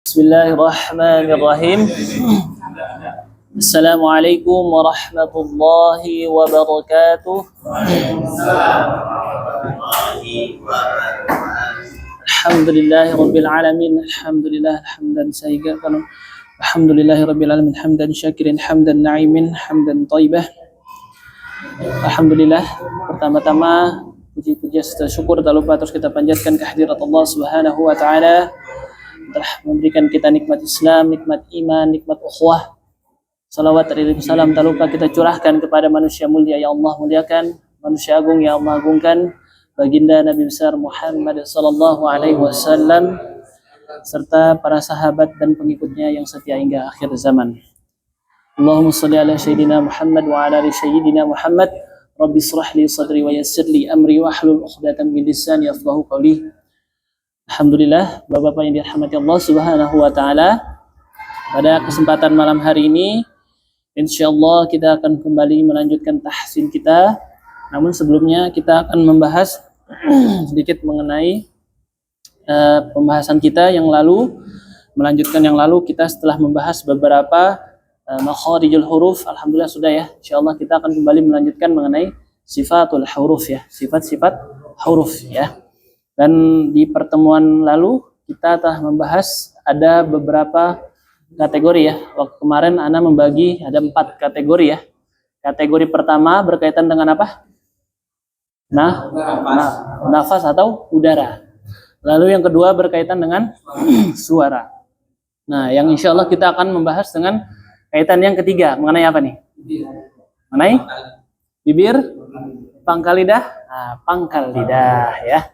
Bismillahirrahmanirrahim. Assalamualaikum warahmatullahi wabarakatuh. Alhamdulillahirabbil alamin. Alhamdulillah hamdan sayyidan. Alhamdulillahirabbil alamin hamdan syakirin hamdan na'imin hamdan thayyibah. Alhamdulillah, pertama-tama puji-puji serta syukur tak lupa terus kita panjatkan kehadirat Allah Subhanahu wa taala telah memberikan kita nikmat Islam, nikmat iman, nikmat ukhuwah. Salawat dan salam tak lupa kita curahkan kepada manusia mulia yang Allah muliakan, manusia agung yang Allah agungkan, baginda Nabi besar Muhammad sallallahu alaihi wasallam serta para sahabat dan pengikutnya yang setia hingga akhir zaman. Allahumma shalli ala sayyidina Muhammad wa ala ali sayyidina Muhammad. Rabbi shrah li sadri wa yassir li amri wahlul 'uqdatam min lisani yafqahu qawli. Alhamdulillah, Bapak-bapak yang dirahmati Allah Subhanahu wa taala. Pada kesempatan malam hari ini insyaallah kita akan kembali melanjutkan tahsin kita. Namun sebelumnya kita akan membahas sedikit mengenai pembahasan kita yang lalu, melanjutkan yang lalu kita setelah membahas beberapa makharijul huruf. Alhamdulillah sudah ya. Insyaallah kita akan kembali melanjutkan mengenai sifatul huruf ya, sifat-sifat huruf ya. Dan di pertemuan lalu kita telah membahas ada beberapa kategori ya. Waktu kemarin Ana membagi ada 4 kategori ya. Kategori pertama berkaitan dengan apa? Nafas atau udara. Lalu yang kedua berkaitan dengan suara. Nah, yang insya Allah kita akan membahas dengan kaitan yang ketiga mengenai apa nih? Mengenai bibir, pangkal lidah, pangkal lidah ya.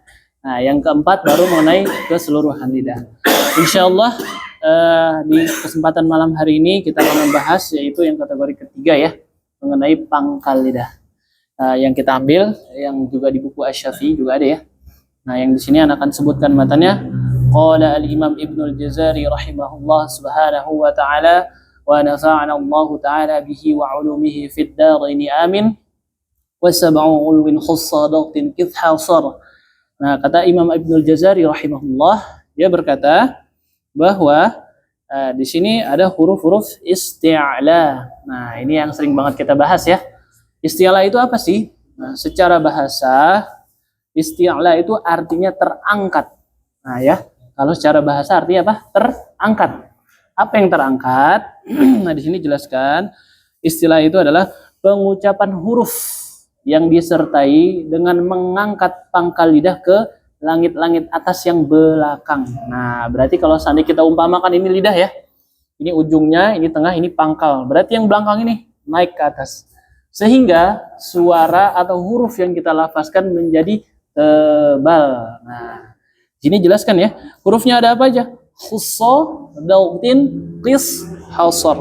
Nah, yang keempat baru mengenai keseluruhan lidah. Insya Allah di kesempatan malam hari ini kita akan membahas yaitu yang kategori ketiga ya, mengenai pangkal lidah. Yang kita ambil, yang juga di buku Asy-Syafi'i juga ada ya. Nah, yang di sini anak akan sebutkan matanya. Qala al-Imam Ibnul Jazari rahimahullah subhanahu wa ta'ala wa nafa'ana Allah ta'ala bihi wa 'ulumihi fid dharain amin wa sab'u ulwin khussa daqtin kithhasar. Nah, kata Imam Ibnul Jazari rahimahullah, dia berkata bahwa di sini ada huruf-huruf isti'la. Nah, ini yang sering banget kita bahas ya. Isti'la itu apa sih? Nah, secara bahasa isti'la itu artinya terangkat. Nah, ya. Kalau secara bahasa artinya apa? Terangkat. Apa yang terangkat? Nah, di sini jelaskan istilah itu adalah pengucapan huruf yang disertai dengan mengangkat pangkal lidah ke langit-langit atas yang belakang. Nah, berarti kalau seandainya kita umpamakan ini lidah ya, ini ujungnya, ini tengah, ini pangkal. Berarti yang belakang ini naik ke atas. Sehingga suara atau huruf yang kita lafazkan menjadi tebal. Nah, sini jelaskan ya, hurufnya ada apa aja? Khussa, dautin, qis, hasar.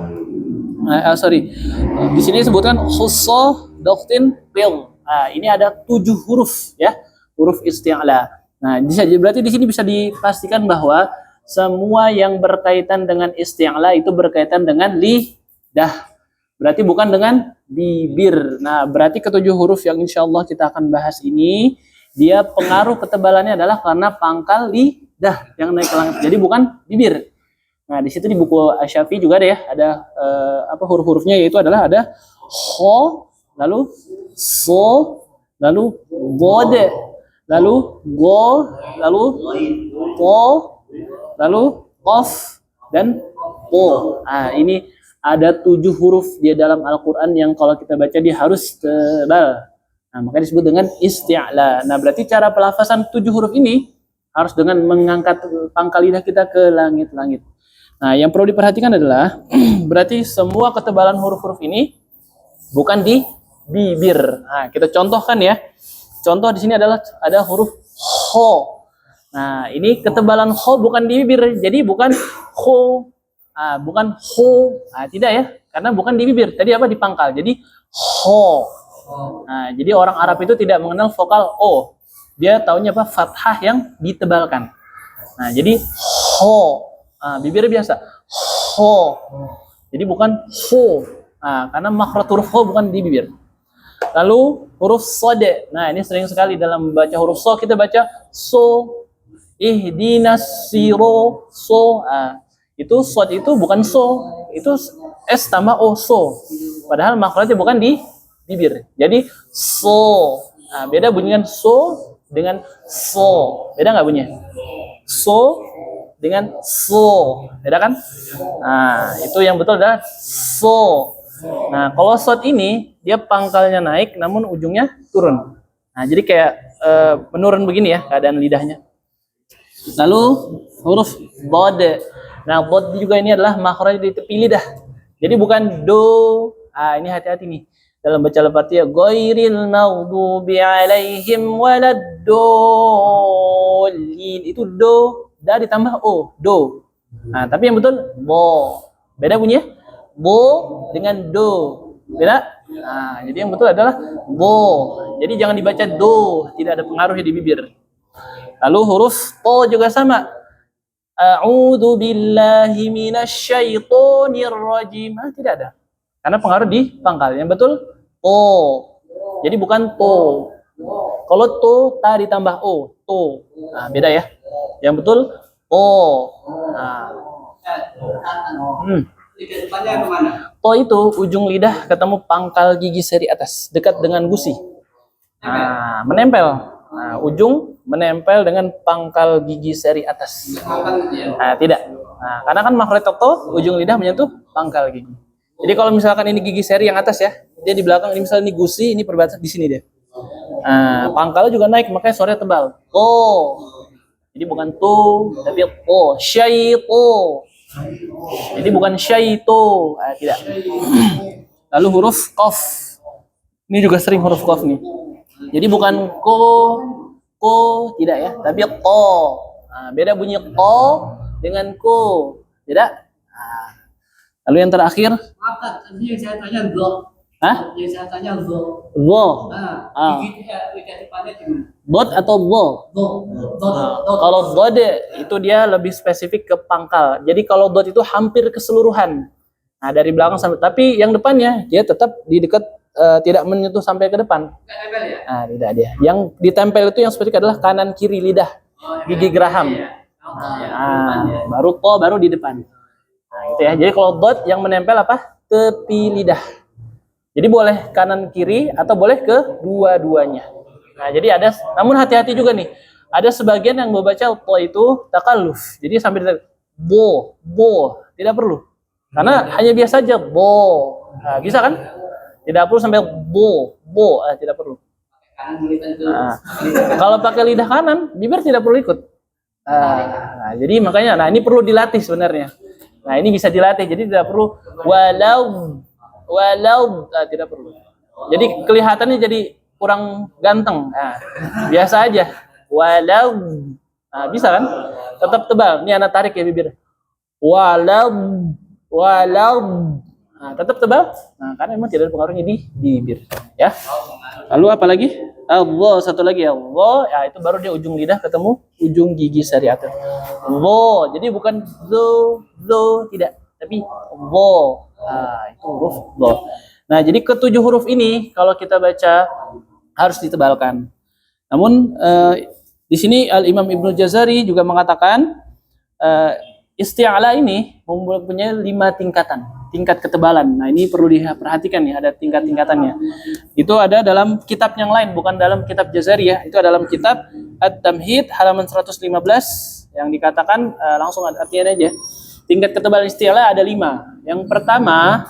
Di sini disebutkan khussa, dautin, qil. Nah, ini ada 7 huruf ya, huruf isti'la. Nah, berarti di sini bisa dipastikan bahwa semua yang berkaitan dengan isti'la itu berkaitan dengan lidah. Berarti bukan dengan bibir. Nah, berarti ketujuh huruf yang insya Allah kita akan bahas ini, dia pengaruh ketebalannya adalah karena pangkal lidah yang naik ke langit. Jadi bukan bibir. Nah, di situ di buku Asy-Syafi'i juga ada ya, ada huruf-hurufnya, yaitu adalah ada kho, lalu so, lalu bod, lalu go, lalu po, lalu qaf dan po. Nah, ini ada 7 huruf di dalam Al-Qur'an yang kalau kita baca dia harus tebal. Nah, makanya disebut dengan isti'la. Nah, berarti cara pelafasan 7 huruf ini harus dengan mengangkat pangkal lidah kita ke langit-langit. Nah, yang perlu diperhatikan adalah berarti semua ketebalan huruf-huruf ini bukan di bibir. Nah, kita contohkan ya. Contoh di sini adalah ada huruf kho. Nah, ini ketebalan kho bukan di bibir. Jadi bukan kho. Nah, bukan ho. Nah, tidak ya. Karena bukan di bibir. Tadi apa? Di pangkal. Jadi kho. Nah, jadi orang Arab itu tidak mengenal vokal o. Dia taunya apa? Fathah yang ditebalkan. Nah, jadi ho. Nah, bibir biasa. Ho. Jadi bukan ho. Nah, karena makhraj huruf ho bukan di bibir. Lalu huruf sod. Nah, ini sering sekali dalam membaca huruf so kita baca so, ihdinas siro so. itu shod itu bukan so, itu s tambah o, so. Padahal makhrajnya bukan di bibir. Jadi so. Nah, beda bunyikan so dengan so. Beda nggak bunyinya? So dengan so. Beda kan? Nah, itu yang betul adalah so. Nah, kalau shod ini dia pangkalnya naik namun ujungnya turun. Nah, jadi kayak menurun begini ya keadaan lidahnya. Lalu huruf bod. Nah, bod juga ini adalah makhraj di tepi lidah. Jadi bukan do. Ah, ini hati-hati nih. Dalam baca Al-Fatihah, ghairil maghdubi alaihim waladdallin. Itu do, da ditambah o, do. Nah, tapi yang betul bo. Beda bunyinya? Bo dengan do. Beda? Nah, jadi yang betul adalah bo. Jadi jangan dibaca do, tidak ada pengaruhnya di bibir. Lalu huruf to juga sama. A'udzu billahi minasyaitonir rajim. Nah, tidak ada. Karena pengaruh di pangkal. Yang betul to. Jadi bukan to. Kalau to ta ditambah o, to. Nah, beda ya. Yang betul to. Nah. Depannya kemana? To itu ujung lidah ketemu pangkal gigi seri atas, dekat dengan gusi. Nah, menempel. Nah, ujung menempel dengan pangkal gigi seri atas. Nah, tidak. Nah, karena kan makhraj to, ujung lidah menyentuh pangkal gigi. Jadi kalau misalkan ini gigi seri yang atas ya, dia di belakang, ini misalnya ini gusi, ini perbatasan di sini dia. Nah, pangkalnya juga naik, makanya suaranya tebal. To. Jadi bukan to, tapi to. Syaito. Jadi bukan syaito. Nah, tidak. Lalu huruf qaf. Ini juga sering huruf qaf nih. Jadi bukan ko tidak ya, tapi ko. Nah, beda bunyi ko dengan ko. Beda. Nah. Lalu yang terakhir, Tadi yang saya tanya do. hah? Yang saya tanya do. Wo. Nah, lidah depannya gimana? Bot atau wo? Do. Kalau dot itu dia lebih spesifik ke pangkal. Jadi kalau dot itu hampir keseluruhan. Nah, dari belakang sampai, tapi yang depannya dia tetap di dekat, tidak menyentuh sampai ke depan. Nggak nempel ya? Nah, tidak dia. Yang ditempel itu yang spesifik adalah kanan kiri lidah, gigi geraham. Nah, baru to, baru di depan. Nah, gitu ya. Jadi kalau dot yang menempel apa? Tepi lidah. Jadi boleh kanan kiri atau boleh ke dua-duanya. Nah, jadi ada, namun hati-hati juga nih. Ada sebagian yang membaca to itu takalluf. Jadi sambil bo, tidak perlu. Karena hanya biasa aja bo. Nah, bisa kan? Tidak perlu sampai bo, tidak perlu. Nah, kalau pakai lidah kanan, bibir tidak perlu ikut. Nah, jadi makanya, nah ini perlu dilatih sebenarnya. Nah, ini bisa dilatih. Jadi tidak perlu walau, tidak perlu. Jadi kelihatannya jadi kurang ganteng. Nah, biasa aja. Walau, nah, bisa kan? Tetap tebal. Ini anak tarik ya bibir. Walau, nah, tetap tebal. Nah, karena memang tidak ada pengaruhnya di bibir. Ya. Lalu apa lagi? Allah, satu lagi ya. Allah, ya itu baru dia ujung lidah ketemu ujung gigi sari atas. Allah, jadi bukan zo, tidak, tapi Allah. Nah, itu huruf Allah. Nah, jadi ketujuh huruf ini kalau kita baca harus ditebalkan. Namun di sini Al-Imam Ibnu Jazari juga mengatakan isti'ala ini mempunyai 5 tingkatan, tingkat ketebalan. Nah, ini perlu diperhatikan nih, ada tingkat-tingkatannya. Itu ada dalam kitab yang lain, bukan dalam kitab Jazari ya. Itu dalam kitab At-Tamhid halaman 115 yang dikatakan langsung artinya aja. Tingkat ketebalan isti'ala ada 5. Yang pertama,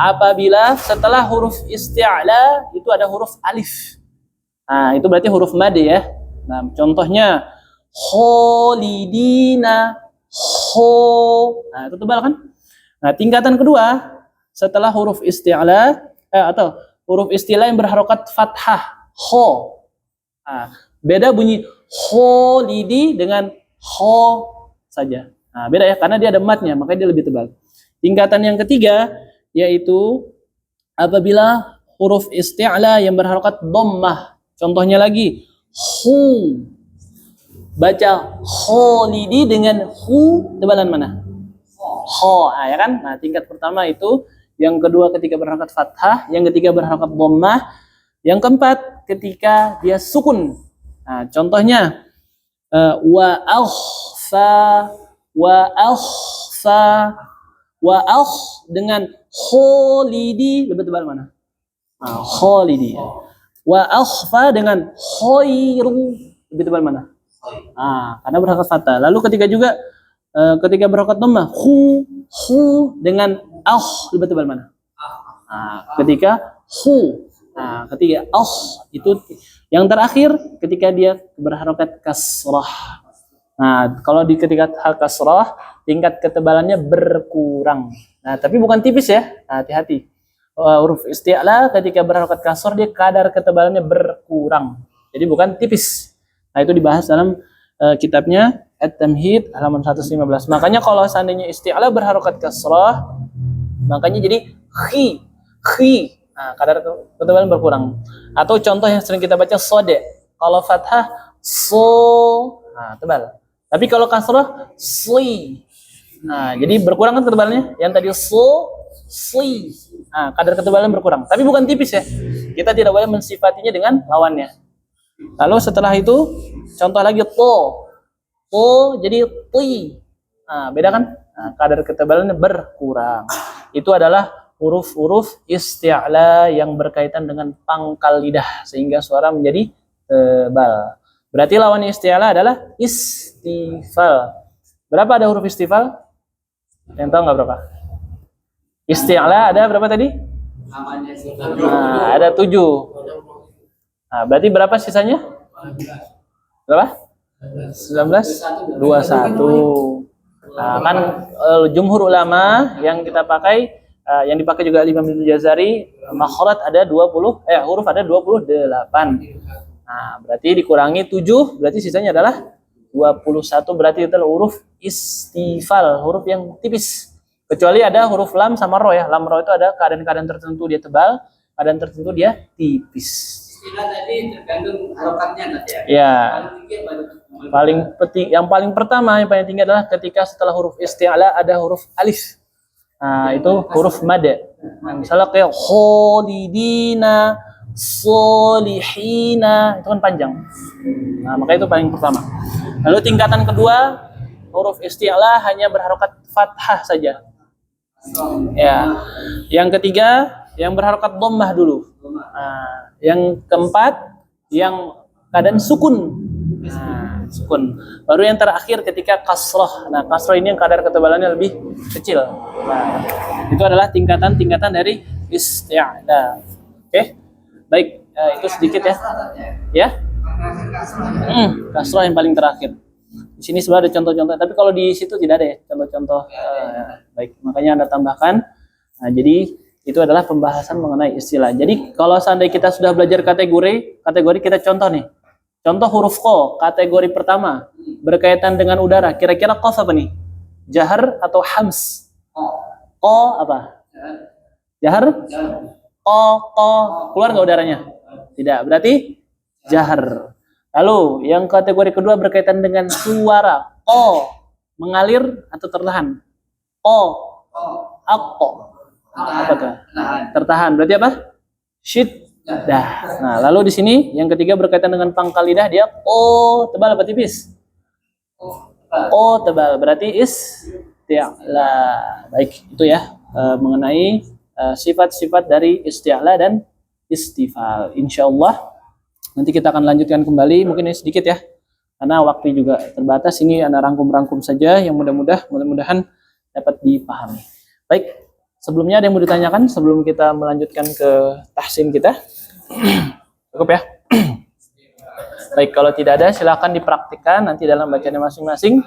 apabila setelah huruf isti'ala itu ada huruf alif. Nah, itu berarti huruf mad ya. Nah, contohnya kholidina, Nah, itu tebal kan? Nah, tingkatan kedua setelah huruf isti'ala atau huruf istilah yang berharokat fathah, kho. Nah, beda bunyi kholidi dengan kho saja. Nah, beda ya, karena dia ada matnya, makanya dia lebih tebal. Tingkatan yang ketiga yaitu apabila huruf isti'la yang berharokat dhammah. Contohnya lagi hu. Baca kholidi dengan hu, tebalan mana? Kho, nah, ya kan? Nah, tingkat pertama itu, yang kedua ketika berharokat fathah, yang ketiga berharokat dhammah, yang keempat ketika dia sukun. Nah, contohnya wa fa. Wa dengan kholidi, lebih tebal mana? Kholidi. Wa fa dengan khairu, lebih tebal mana? Karena berharokat fathah. Lalu ketika juga ketika berharokat dhammah, hu dengan lebih tebal mana? Ketika hu. Ketika itu yang terakhir ketika dia berharokat kasrah. Kalau di ketika kasrah tingkat ketebalannya berkurang. Tapi bukan tipis ya. Hati-hati. Huruf isti'la ketika berharokat kasrah dia kadar ketebalannya berkurang. Jadi bukan tipis. Itu dibahas dalam kitabnya At-Tamhid halaman 115. Makanya kalau seandainya isti'la berharokat kasrah, makanya jadi khi. Kadar ketebalan berkurang. Atau contoh yang sering kita baca sode. Kalau fathah so, tebal. Tapi kalau kasrah sli. Jadi berkurang kan ketebalannya. Yang tadi so, sli. Kadar ketebalan berkurang. Tapi bukan tipis ya. Kita tidak boleh mensifatinya dengan lawannya. Lalu setelah itu contoh lagi to jadi ti. Beda kan? Kadar ketebalannya berkurang. Itu adalah huruf-huruf isti'la yang berkaitan dengan pangkal lidah sehingga suara menjadi tebal. Berarti lawan isti'la adalah istifal. Berapa ada huruf istifal? Yang tahu nggak berapa? Isti'la ada berapa tadi? Ada 7. Berarti berapa sisanya? Berapa? 19? 21. Kan jumhur ulama yang kita pakai, yang dipakai juga Imam Ibnu Jazari, makhraj ada 20, huruf ada 28. Berarti dikurangi 7, berarti sisanya adalah 21, berarti itu adalah huruf istifal, huruf yang tipis. Kecuali ada huruf lam sama ro ya. Lam ro itu ada keadaan-keadaan tertentu dia tebal, keadaan tertentu dia tipis. Istilah tadi tergantung harokatnya nanti ya. Ya. Paling penting, yang paling pertama, yang paling tinggi adalah ketika setelah huruf isti'la ada huruf alif. Itu huruf mad. Misalnya kayak kholidina, solihina, itu kan panjang. Maka itu paling pertama. Lalu tingkatan kedua, huruf isti'la hanya berharokat fathah saja. Ya. Yang ketiga, yang berharokat dhammah dulu. Yang keempat, yang keadaan sukun. Sukun. Baru yang terakhir ketika kasroh. Kasroh ini yang kadar ketebalannya lebih kecil. Itu adalah tingkatan-tingkatan dari isti'la. Oke. Baik, itu sedikit ya. Ya. Kasroh yang paling terakhir. Di sini sebenarnya ada contoh-contoh, tapi kalau di situ tidak ada ya contoh-contoh. Baik, makanya Anda tambahkan. Jadi itu adalah pembahasan mengenai istilah. Jadi kalau seandainya kita sudah belajar kategori kita contoh nih. Contoh huruf ko, kategori pertama berkaitan dengan udara. Kira-kira qaf apa nih? Jahar atau hams? Ko apa? Jahar? Ko. Keluar nggak udaranya? Tidak. Berarti jahar. Lalu yang kategori kedua berkaitan dengan suara. Ko mengalir atau tertahan? Ko. Ako. Apa tuh? Tertahan. Berarti apa? Syiddah. Lalu di sini yang ketiga berkaitan dengan pangkal lidah, dia tebal apa tipis? Tebal. Berarti isti'la. Baik, itu ya mengenai sifat-sifat dari isti'la dan istifal. Insyaallah nanti kita akan lanjutkan kembali, mungkin ini sedikit ya. Karena waktu juga terbatas, ini Anda rangkum-rangkum saja yang mudah-mudahan dapat dipahami. Baik. Sebelumnya ada yang mau ditanyakan sebelum kita melanjutkan ke tahsin kita? Cukup ya? Baik, kalau tidak ada silakan dipraktikkan nanti dalam bacaannya masing-masing.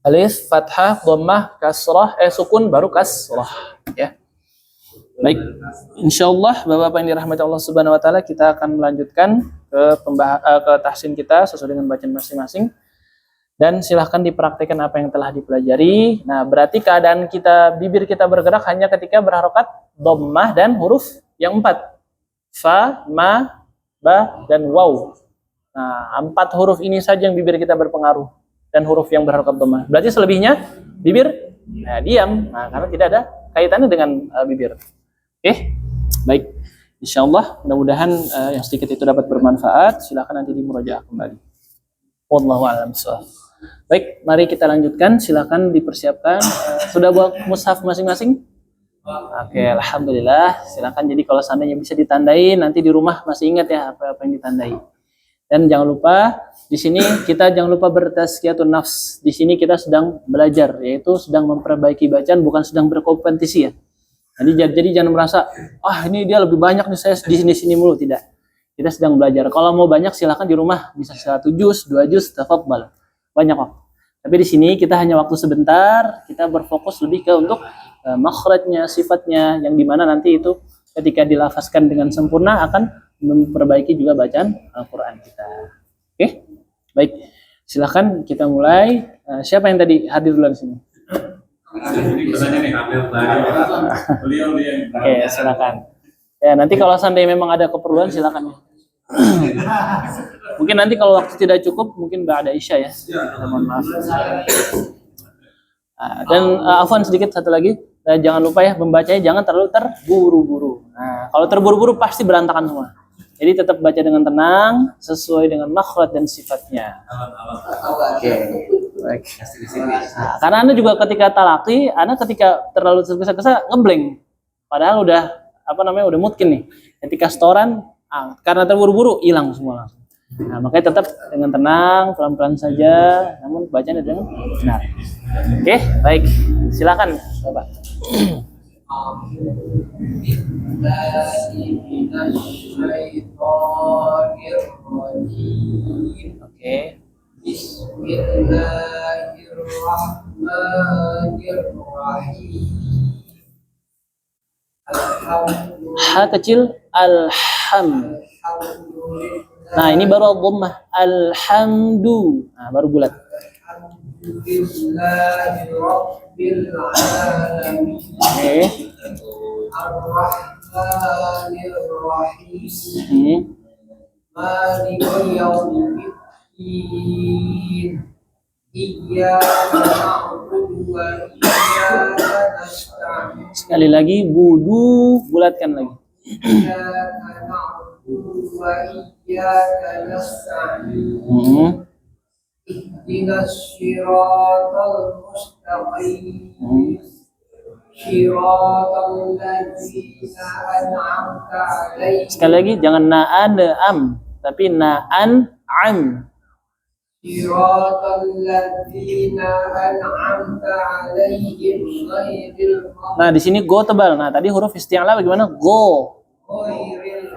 Alif, fathah, dhammah, kasrah, sukun baru kasrah, ya. Baik, insyaallah Bapak-bapak yang dirahmati Allah Subhanahu wa taala, kita akan melanjutkan ke tahsin kita sesuai dengan bacaan masing-masing. Dan silahkan dipraktikkan apa yang telah dipelajari. Berarti keadaan bibir kita bergerak hanya ketika berharokat dhammah dan huruf yang 4. Fa, ma, ba, dan waw. 4 huruf ini saja yang bibir kita berpengaruh. Dan huruf yang berharokat dhammah. Berarti selebihnya bibir diam. Karena tidak ada kaitannya dengan bibir. Oke, baik. Insyaallah mudah-mudahan yang sedikit itu dapat bermanfaat. Silahkan nanti dimurojaah kembali. Wallahu a'lam bishawab. Baik, mari kita lanjutkan. Silakan dipersiapkan. Sudah bawa mushaf masing-masing? Oke, alhamdulillah. Silakan. Jadi kalau seandainya bisa ditandai, nanti di rumah masih ingat ya apa-apa yang ditandai. Dan jangan lupa di sini kita jangan lupa bertazkiyatun nafs. Di sini kita sedang belajar, yaitu sedang memperbaiki bacaan, bukan sedang berkompetisi ya. Jadi jangan merasa, ini dia lebih banyak nih, saya di sini mulu. Tidak. Kita sedang belajar. Kalau mau banyak silakan di rumah, bisa 1 juz, 2 juz, tafadhal. Banyak waktu. Tapi di sini kita hanya waktu sebentar, kita berfokus lebih ke untuk makhrajnya, sifatnya, yang dimana nanti itu ketika dilafazkan dengan sempurna akan memperbaiki juga bacaan Al-Quran kita. Oke, baik. Silakan kita mulai. Siapa yang tadi hadir duluan sini? Oke, silakan. Ya, nanti kalau seandainya memang ada keperluan silakan. Mungkin nanti kalau waktu tidak cukup mungkin ba'da isya ya. Mohon maaf. Dan afwan sedikit satu lagi, jangan lupa ya membacanya jangan terlalu terburu-buru. Nah, kalau terburu-buru pasti berantakan semua. Jadi tetap baca dengan tenang sesuai dengan makhraj dan sifatnya. Oke. Baik. Nah, karena Anda juga ketika talaki, Anda ketika terlalu tergesa-gesa ngeblank. Padahal udah udah mungkin nih. Ketika setoran karena terburu-buru hilang semua langsung. Nah, makanya tetap dengan tenang, pelan-pelan saja, namun bacanya dengan benar. Oke, baik. Silakan, Bapak. Oke. Ha kecil alham. Nah, ini baru dhammah alhamdu. Nah, baru bulat. Oke. Maliki yaumiddin. Iyyaka na'budu wa iyyaka nasta'in. Sekali lagi budu, bulatkan lagi. Iyyaka na'budu wa iyyaka nasta'in. Ihdinas siratal mustaqim. Siratal ladzina an'amta 'alaihim. Sekali lagi jangan am, tapi am. Siratal ladzina an'amta 'alaihim ghairil maghdubi. Nah, di sini go tebal. Nah, tadi huruf isti'la bagaimana? Go. Ghairil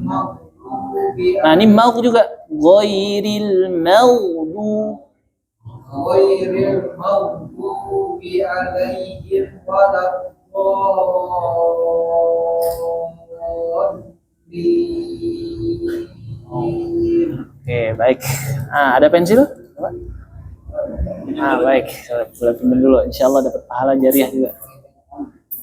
maghdubi. Nah, ini mau juga ghairil maghdubi. Ghairil maghdubi 'alaihim waladdallin. Oke, baik. Ada pensil? Baik. Boleh pinjam dulu. Insyaallah dapat pahala jariah juga.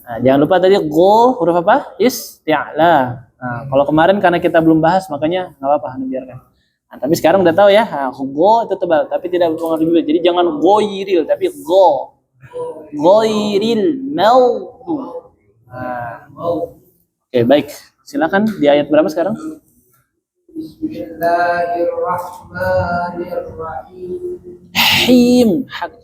Nah, jangan lupa tadi go huruf apa? Isti'la. Nah, kalau kemarin karena kita belum bahas makanya nggak apa-apa, Anda biarkan. Nah, tapi sekarang udah tahu ya, go itu tebal, tapi tidak berpengaruh juga. Jadi jangan goiril, tapi go. Goiril maudu. Oke, baik. Silakan di ayat berapa sekarang? Bismillahirrahmanirrahim. Him. Hak.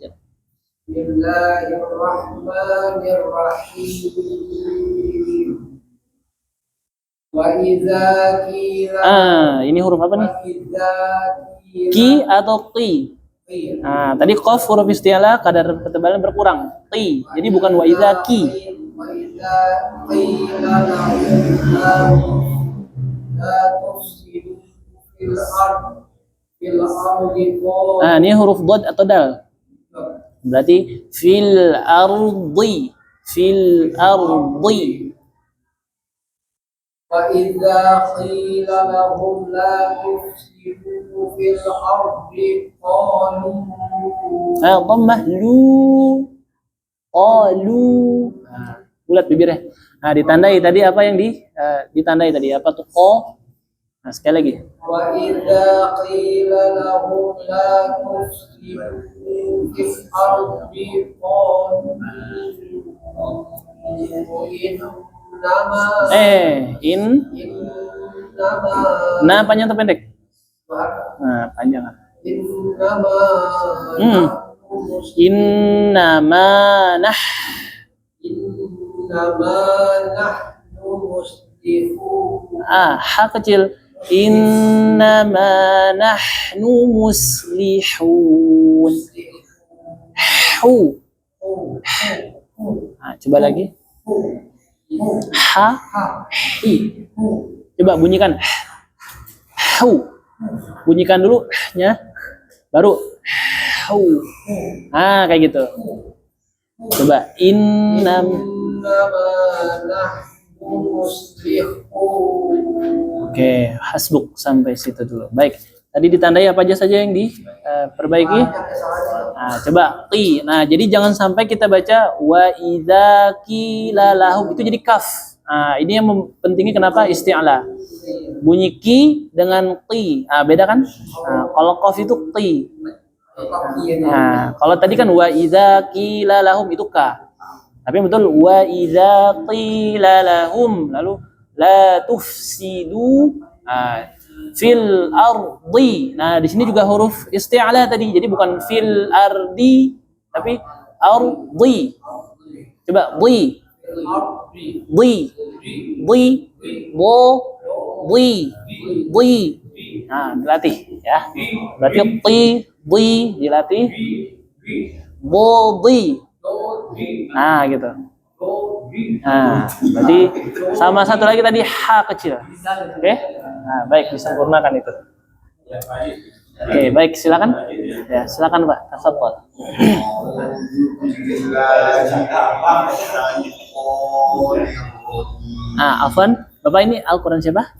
Bismillahirrahmanirrahim. Wa idza qila. Ini huruf apa nih? Ki atau qi? Nah, tadi qaf huruf isti'la kadar ketebalan berkurang. Qi. Jadi bukan wa idza ki. Wa idza qila la tufsidu fil ardi. Nah, ini huruf dhad atau dal. Berarti fil ardi. Wa idza qila lahum la tufsidu fil ardi qalu. Dhammah lu. Qalu. Bulat bibirnya. Nah, ditandai tadi apa yang ditandai tadi? Apa tuh? Nah, sekali lagi. Wa idza qila lahum la tufsidu fil ardi qalu Nah, panjang atau pendek? Nah, panjang. Innama nah. إنما نحن مصلحون. Ha kecil. Innama nahnu muslihun. Hu. Coba lagi. Ha. Hi. Coba bunyikan. Hu. Bunyikan dulu nya. Baru hu. Kayak gitu. Coba innam. Oke, hasbuk sampai situ dulu. Baik. Tadi ditandai apa aja saja yang diperbaiki? Coba qi. Nah, jadi jangan sampai kita baca wa idza qila lahum itu jadi kaf. Ini yang pentingnya kenapa isti'la. Bunyi ki dengan qi. Beda kan? Kalau qaf itu qi. Kalau tadi kan wa idza qila lahum itu ka. Tapi betul wa idza qila lahum lalu la tufsidu fil ardi. Nah, di sini juga huruf isti'la tadi. Jadi bukan fil ardi tapi ardi. Coba di. Di. Di. Bo. Di. Di. Dilatih ya. Berarti di dilatih. Bo di. Gitu. Berarti sama satu lagi tadi ha kecil. Oke? Baik, disempurnakan itu. Oke, baik, silakan. Ya, silakan Pak. Tafadhol. Afwan, Bapak ini Al-Qur'an siapa?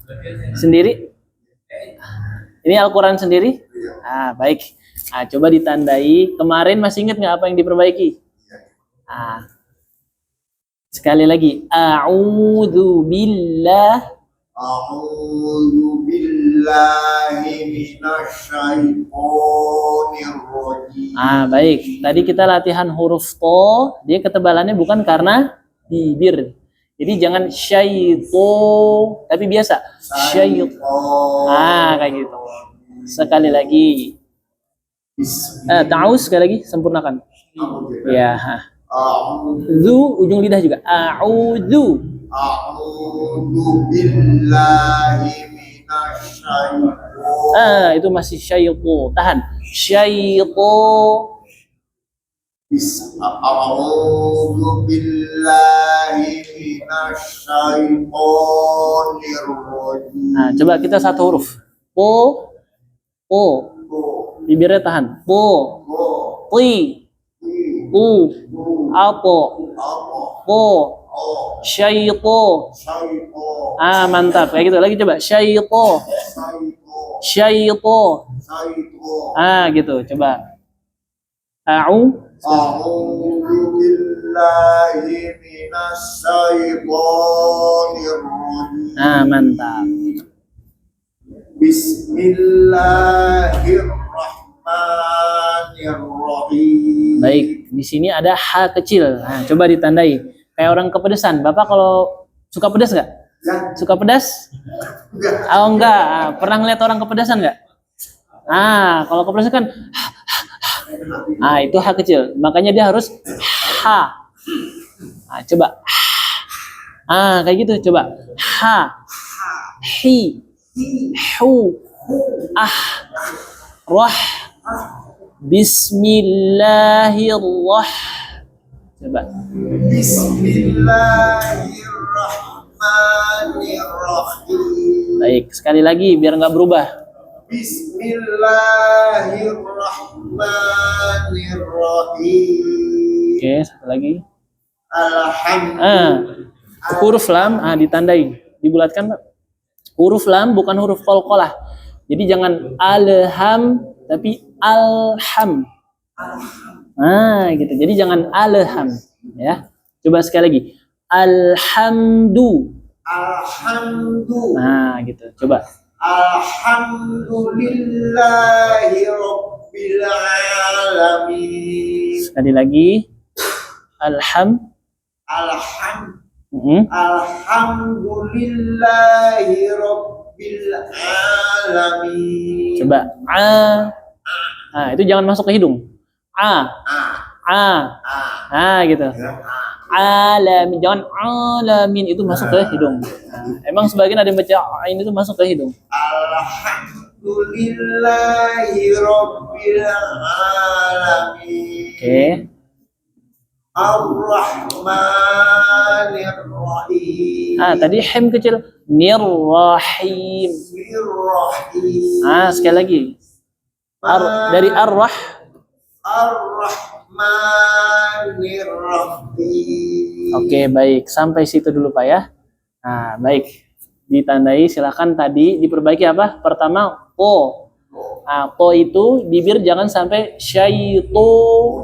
Sendiri? Ini Al-Qur'an sendiri? Baik. Coba ditandai. Kemarin masih ingat nggak apa yang diperbaiki? Sekali lagi, a'udzu billahi minasyaitonir rajim. Baik. Tadi kita latihan huruf to, dia ketebalannya bukan karena bibir. Jadi jangan syaito, tapi biasa syaito. Kayak gitu. Sekali lagi. Ta'awuz sekali lagi, sempurnakan. Ya. Zu ujung lidah juga. A'udzu. A'udzu billahi minasyaitonir. Itu masih syaito. Tahan. Syaito. A'udzu billahi minasyaitonir rajim. Coba kita satu huruf. Po. Bibirnya tahan. Po. Ti. Apo. Po. Syaito. Mantap. Kayak gitu lagi coba. Syaito. Gitu. Coba. A'udzu billahi minasyaitonir rajim. Mantap. Bismillahirrahmanirrahim. Baik, di sini ada ha kecil. Coba ditandai. Kayak orang kepedesan. Bapak kalau suka pedas nggak? Suka pedas? Enggak. Pernah ngeliat orang kepedesan nggak? Kalau kepedesan kan itu ha kecil. Makanya dia harus ha. Coba. Kayak gitu. Coba. Ha. Hi. Hu. Rah. Bismillahirrahmanirrahim. Coba. Bismillahirrahmanirrahim. Baik, sekali lagi biar nggak berubah. Bismillahirrahmanirrahim. Oke, satu lagi. Alhamdulillah. Huruf lam ditandai, dibulatkan, Pak. Huruf lam bukan huruf qalqalah. Jadi jangan alham tapi alham. Gitu. Jadi jangan alham, ya. Coba sekali lagi. Alhamdu. Gitu. Coba. Alhamdulillahi rabbil alamin. Sekali lagi. Alhamdulillahi rabbil alamin. Coba. Nah, itu jangan masuk ke hidung. Nah, gitu. Alamin, jangan alamin itu masuk ke hidung. Nah, emang sebagian ada yang baca ain itu masuk ke hidung. Alhamdulillahi Rabbil Alamin. Oke. Ar-Rahmanir-Rahim. Tadi hem kecil. Nirrahim. Sekali lagi. Dari ar-rah. Ar-Rahmanir-Rahim. Oke, baik. Sampai situ dulu, Pak ya. Nah, baik. Ditandai, silakan tadi diperbaiki apa? Pertama, po. Po itu bibir jangan sampai syaito.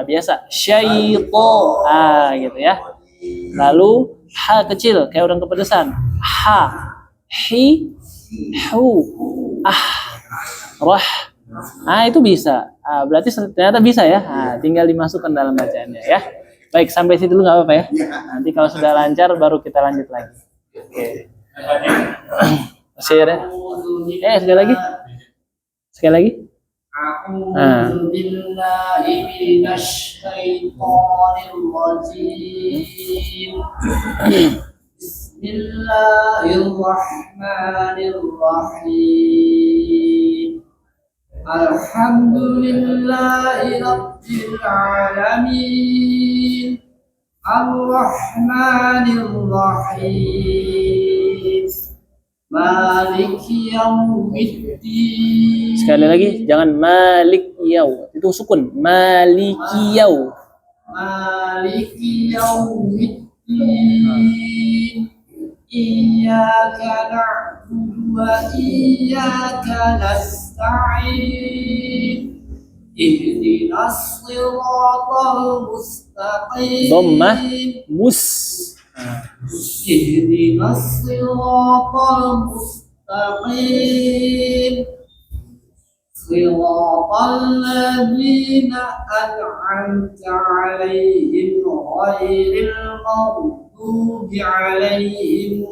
Biasa, syaito. Gitu ya. Lalu ha kecil kayak orang kepedesan. Ha, hi, hu, rah. Itu bisa. Berarti ternyata bisa ya. Tinggal dimasukkan dalam bacaannya ya. Baik, sampai situ dulu nggak apa-apa ya. Nanti kalau sudah lancar baru kita lanjut lagi. Oke. Masih ada? Sekali lagi. Sekali lagi. A'udzu billahi minasy syaithanir rajim. Bismillahirrahmanirrahim. Alhamdulillahi rabbil alamin. Ar-Rahmanir-Rahim. Maliki yaumiddin. Sekali lagi, jangan malik yaw. Itu sukun. Maliki yaw. Maliki yaumiddin. Iyyaka na'budu wa iyyaka nasta'in. Ihdinas siratal mustaqim. Dhammah mus. Ihdinas siratal mustaqim. Siratal ladzina an'amta 'alaihim ghairil maghdubi 'alaihim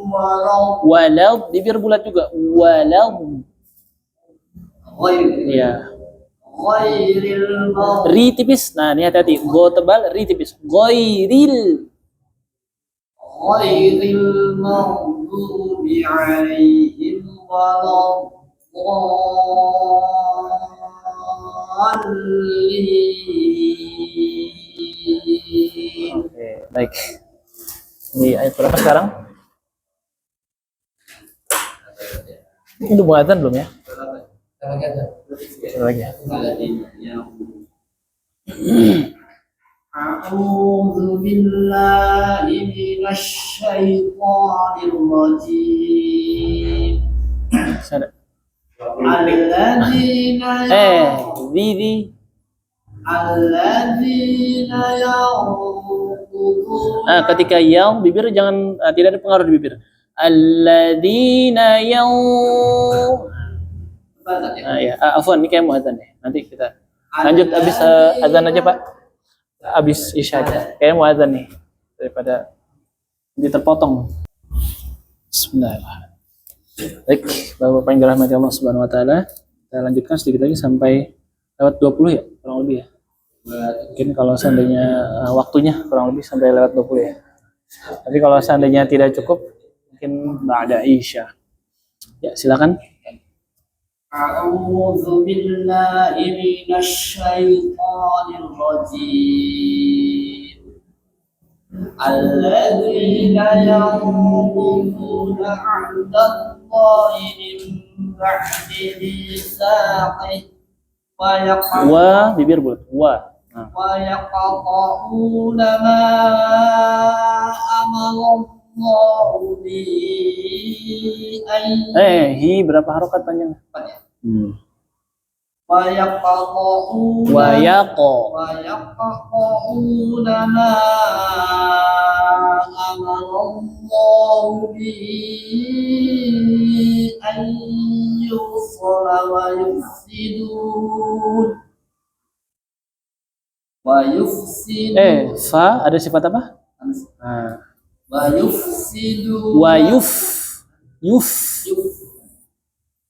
Walad, bibir bulat juga. Walad. Iya. Ghairil maghdubi. Ri tipis. Nah, ini hati-hati. Go tebal, ri tipis. Ghairil. Ghairil maghdubi 'alaihim waladdallin. Oke, baik. Di ayat berapa sekarang? Ini udah mau azan belum ya? Lagi. A'udzu billahi minasy syaithanir rajim. Sada. Alladzina Didi. alladzina yanquduna. Ketika yaw bibir jangan tidak ada pengaruh di bibir. Alladzina yaw. Ya, afwan ini kayak mau azan ya. Nanti kita lanjut habis azan aja, Pak. Habis isya aja. Kayak mau azan nih daripada nanti terpotong. Bismillahirrahmanirrahim. Baik, Bapak yang dirahmati Allah Subhanahu wa taala, kita lanjutkan sedikit lagi sampai lewat 20 ya, kurang lebih ya. Mungkin kalau seandainya waktunya kurang lebih sampai lewat 20 ya. Tapi kalau seandainya tidak cukup, mungkin ba'da isya. Ya, silakan. A'udzu billahi minasy syaithanir rajim. Alladzina yanquduna 'ahdallahi min ba'di mitsaqih Wa bibir bulat. Wa. wa yaqta'una ma amalallahu bihi Hi berapa harokat panjang? wa yaqta'una Wa yaqo. ويقطعون ما أمر الله به أن يوصل ويفسدون Fa ada sifat apa? ويفسدون Wa yuf.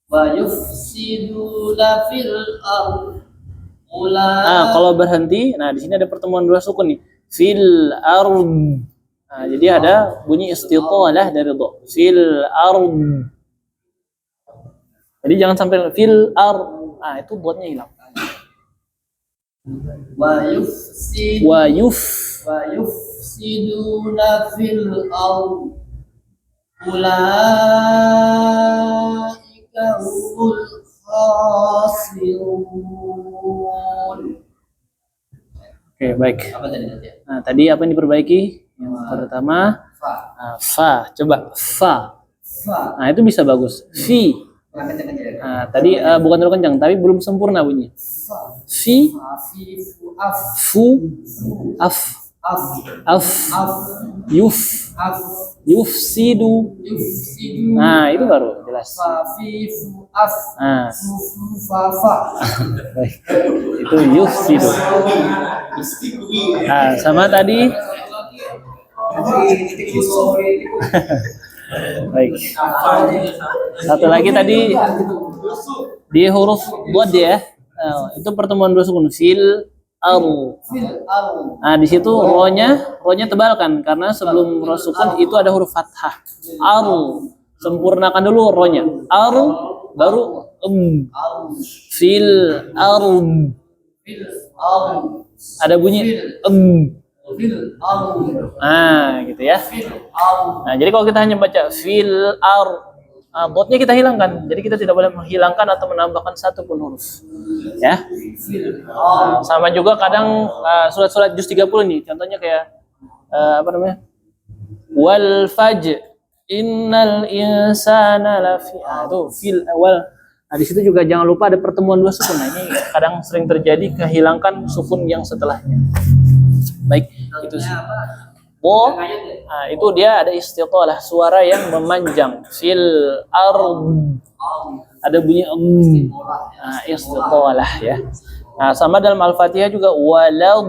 ويفسدون في الأرض Kalau berhenti, nah di sini ada pertemuan dua sukun nih. Fil ard. Nah, jadi ada bunyi istitalah dari do. Fil ard. Jadi jangan sampai fil ard. Ah, itu buatnya hilang. ويفسد Wa yuf. ويفسدون في الأرض أولئك هم الخاسرون. Oke, baik. Apa tadi nanti? Nah, tadi apa yang diperbaiki? Yang pertama, Fa. fa. Coba fa. Fa. Nah, itu bisa bagus. Fi. Kencang-kencang. Nah, tadi bukan terlalu kencang, tapi belum sempurna bunyi. Fa. Fi, Afifu af. fu, af, Af. af, Af. yuf, Af. yufsidu. Yufsidu. Nah, itu baru jelas. Fafifu af. Nah, Fufu fafa. baik. Itu yufsidu. Nah, sama tadi. Baik. Satu lagi tadi di huruf buat ya. Nah, itu pertemuan dua sukun fil al. Fil al. Nah, di situ ronya tebalkan karena sebelum ro sukun itu ada huruf fathah. Al. Sempurnakan dulu ronya. Al baru Al. fil al. Fil al. Ada bunyi Fil al. Nah, gitu ya. Fil al. Nah, jadi kalau kita hanya baca fil ar, dotnya kita hilangkan. Jadi kita tidak boleh menghilangkan atau menambahkan satu pun huruf. Ya. Fil al. Sama juga kadang surat-surat juz 30 nih. Contohnya kayak apa namanya? Wal fajr innal insana lafi. Itu fil awal. Nah, di situ juga jangan lupa ada pertemuan dua sukun. Nah, ini kadang sering terjadi kehilangkan sukun yang setelahnya. Baik, itu sih. Bo, nah, itu dia ada istitalah, suara yang memanjang. Fil ard. Ada bunyi nah, istitalah ya. Nah, sama dalam Al-Fatihah juga walad.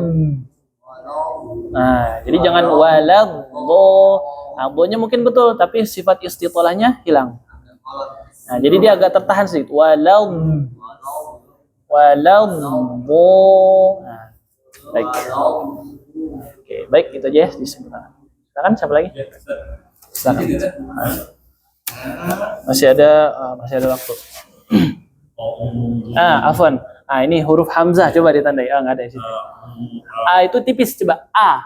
Nah, jadi jangan walad bo. Nah, bo-nya mungkin betul, tapi sifat istitalahnya hilang. Nah, jadi dia agak tertahan sedikit. Walad bo. Nah, baik. Oke, baik itu aja ya disebutkan. Silakan siapa lagi? Silakan. Masih ada waktu. Afwan. Ini huruf hamzah coba ditandai. Enggak ada di situ. A itu tipis coba A.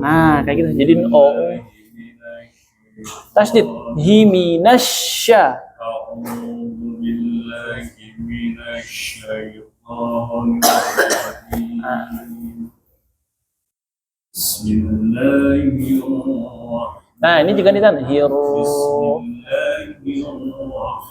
Nah, kayak gitu. Jadi O. Tasdid himinasya. Nah, ini juga ditahan.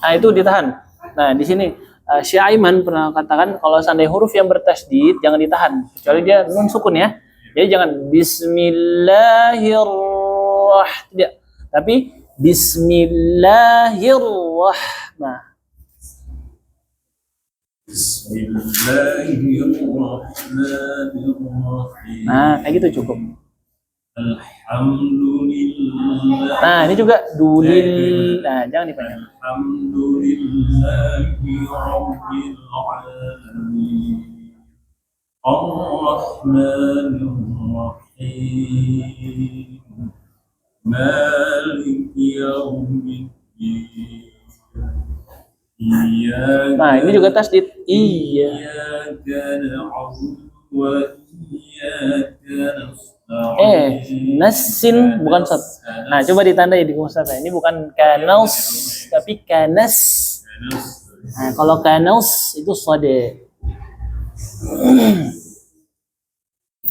Nah, itu ditahan. Nah, di sini Syekh Aiman pernah katakan kalau seandainya huruf yang bertasydid jangan ditahan, kecuali dia nun sukun ya. Jadi jangan bismillahirrahmanirrahim, tidak, tapi bismillahirrahmanirrahim. Bismillahirrahmanirrahim. Nah, kayak gitu cukup. Alhamdulillah. Nah, ini juga dulil. Nah, jangan dipanjang. Alhamdulillahi rabbil alamin. Ar-Rahmanir Rahim. Maliki yaumiddin. Nah, ini juga tasdid. Iya. Iyyaka na'budu wa iyyaka nasta'in. Nasin bukan sat. Nah, coba ditandai di mushaf. Ini bukan kanos, tapi kanas. Nah, kalau kanos itu sode.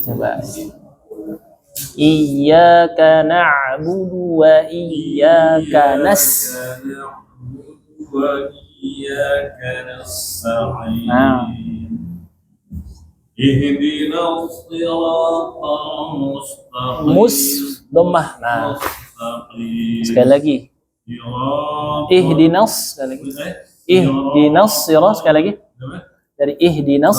Coba. Iyyaka na'budu wa iyyaka nasta'in. Nah. Ihdinas siratal mustaqim. Dhammah. Nah, sekali lagi. Ihdinas sekali lagi. Ihdinas sirah sekali lagi. Dari ihdinas.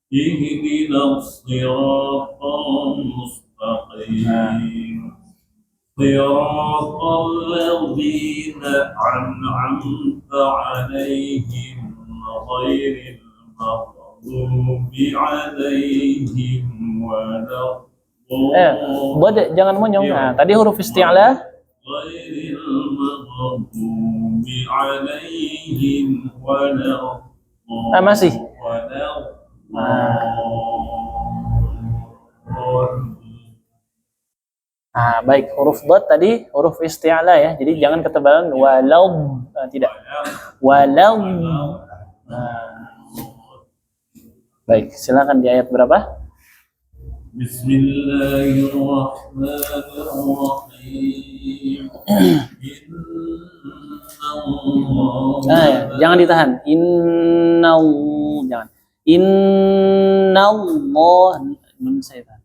Ihdinas siratal mustaqim. صراط الذين أنعمت عليهم غير المغضوب عليهم ولا Bod jangan monyong. Nah, tadi huruf isti'la. غير المغضوب عليهم ولا Masih. Baik, huruf dot tadi huruf isti'la ya. Jadi jangan ketebalan walau, tidak. Walau. Baik, silakan di ayat berapa? Bismillahirrahmanirrahim. Jangan ditahan. Jangan. Innallah. Nun saya tahan.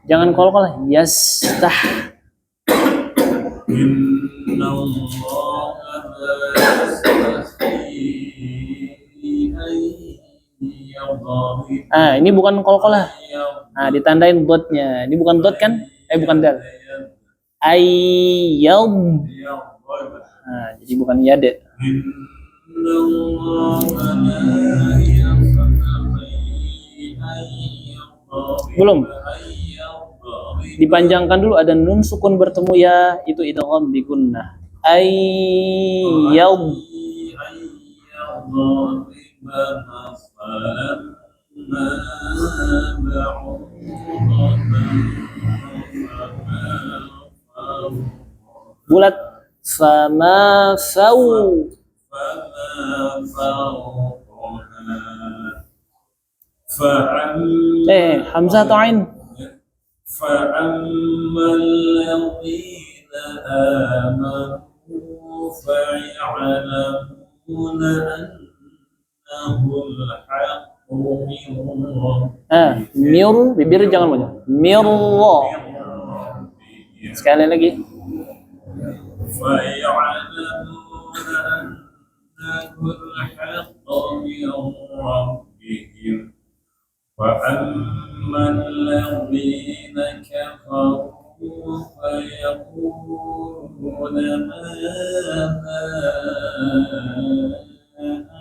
Jangan kol-kol. Yastah. Ini bukan kol-kolah. Ditandain dotnya. Ini bukan dot kan? Bukan dal. Ayyam. Jadi bukan yade. Belum. Dipanjangkan dulu, ada nun sukun bertemu ya, itu idgham bi gunnah. Ayyam. Bulat. Fama fau. Hamzah atau ain? فأما الذين آمنوا فيعلمون أنه الحق من mir, bibir jangan banyak. Mirro. Sekali lagi. فيعلمون أنه الحق من ربهم وأما الذين كفروا فيقولون ماذا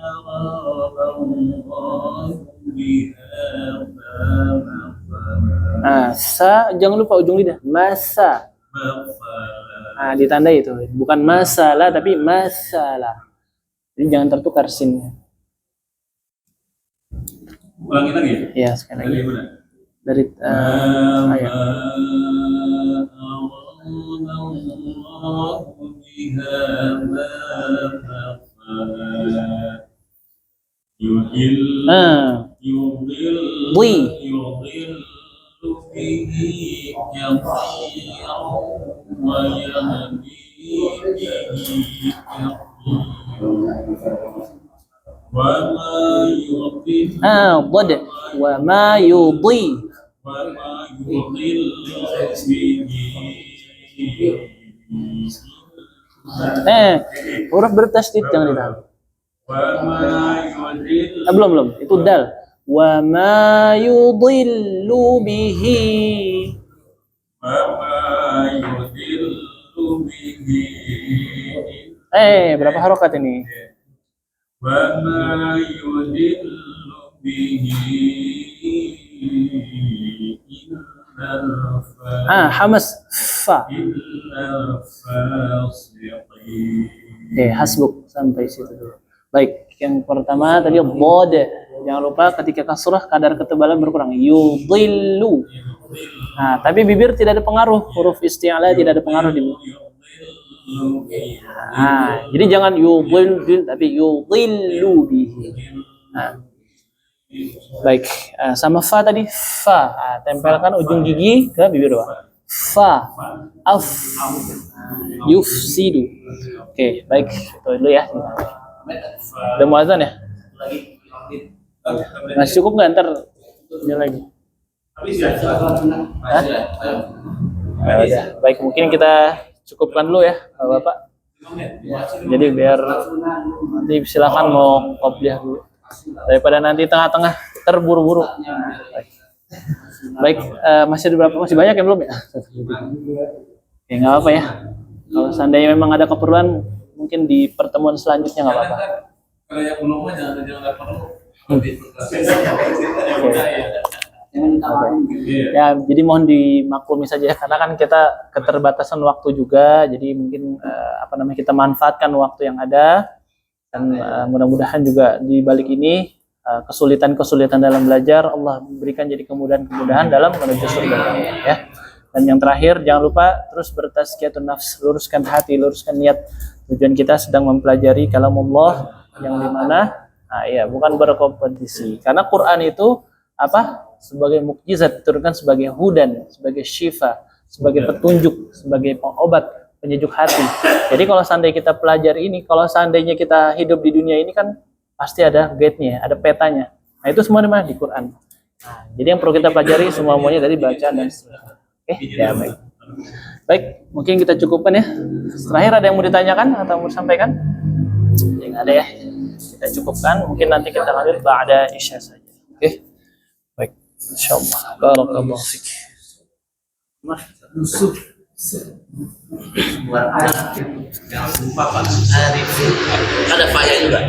أراد الله بهذا sa jangan lupa ujung lidah. Masa. Ditandai itu. Bukan masalah tapi masalah. Jadi jangan tertukar sinnya. Ulangi lagi ya? Iya, sekali lagi. Dari ayat. Bod wa ma yudhi. Huruf bertasydid jangan ditahan. Belum itu dal. Wa ma yudhillu bihi. Berapa harokat ini? وما يضل به إلا hamas fa. Hasbuk sampai situ dulu. Baik, yang pertama tadi bod. Jangan lupa ketika kasrah kadar ketebalan berkurang. Yudhillu. Tapi bibir tidak ada pengaruh. Huruf isti'la tidak ada pengaruh di bibir. Jadi jangan yudhil tapi yudhillu bihi. Baik, sama fa tadi fa. Tempelkan ujung gigi ke bibir bawah. Fa, af, yufsidu. Oke, baik itu dulu ya. Udah mau azan ya? Masih cukup nggak? Ntar ini lagi. Baik, mungkin kita cukupkan dulu ya Bapak. Jadi biar nanti silakan mau kopiah dulu daripada nanti tengah-tengah terburu-buru. Baik, masih ada berapa? Masih banyak yang belum ya? Oke, nggak apa ya. Kalau seandainya memang ada keperluan, mungkin di pertemuan selanjutnya nggak apa-apa. Kalau yang belum aja jangan perlu. Lebih Ya, jadi mohon dimaklumi saja ya, karena kan kita keterbatasan waktu juga, jadi mungkin kita manfaatkan waktu yang ada dan mudah-mudahan juga di balik ini kesulitan-kesulitan dalam belajar Allah berikan jadi kemudahan-kemudahan dalam menuju surga ya. Dan yang terakhir jangan lupa terus bertazkiyatun nafs, luruskan hati, luruskan niat. Tujuan kita sedang mempelajari kalamullah yang dimana bukan berkompetisi. Karena Quran itu sebagai mukjizat, diturunkan sebagai hudan, sebagai syifa, sebagai petunjuk, sebagai pengobat, penyejuk hati. Jadi kalau seandainya kita pelajari ini, kalau seandainya kita hidup di dunia ini kan pasti ada guide-nya, ada petanya. Nah itu semua di mana? Di Quran. Nah, jadi yang perlu kita pelajari semuanya dari bacaan dan seterusnya. Oke, ya baik. Baik, mungkin kita cukupkan ya. Terakhir ada yang mau ditanyakan atau mau disampaikan? Yang ada ya. Kita cukupkan, mungkin nanti kita lanjut ba'da isya saja. Oke. Baik, insyaallah. Barakallahu fiik. Ada payah juga.